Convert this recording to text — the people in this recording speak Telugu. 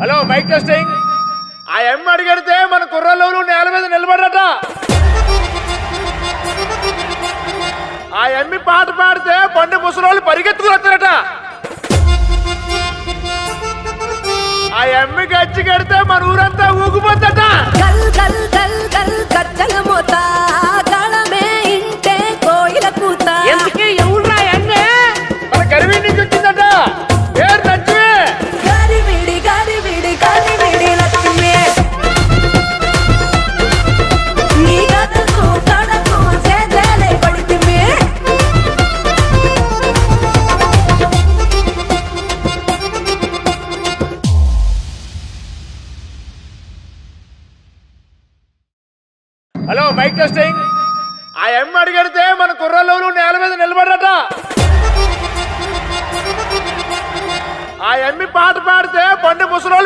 Hello mic testing. ఆ ఎమ్మ అడిగడితే మన కుర్రలోలు నేల మీద నిలబడట. ఆ ఎమ్మి పాట పాడితే బండి ముసలోళ్ళు పరిగెత్తుకుని వస్తారట. ఆ ఎమ్మి గచ్చి కడితే మన ఊరంతా ఊగిపోద్దట. గల్ గల్ గల్ గల్ గజ్జల మోత గళమే ఇంటే కోయిల కూత. ఎందుకే ఎవరురా ఎన్నే? మన గరివి నుంచి వచ్చిందట. పేరు నచ్చివే. గరివిడి గరివిడి గరివిడి లక్ష్మి నీ గదకు కడకు చేజలై పడితిమి. Hello mic testing. ఆ ఎమ్మ అడిగడితే మన కుర్రలోలు నేల మీద నిలబడట. ఆ ఎమ్మి పాట పాడితే బండి ముసలోళ్ళు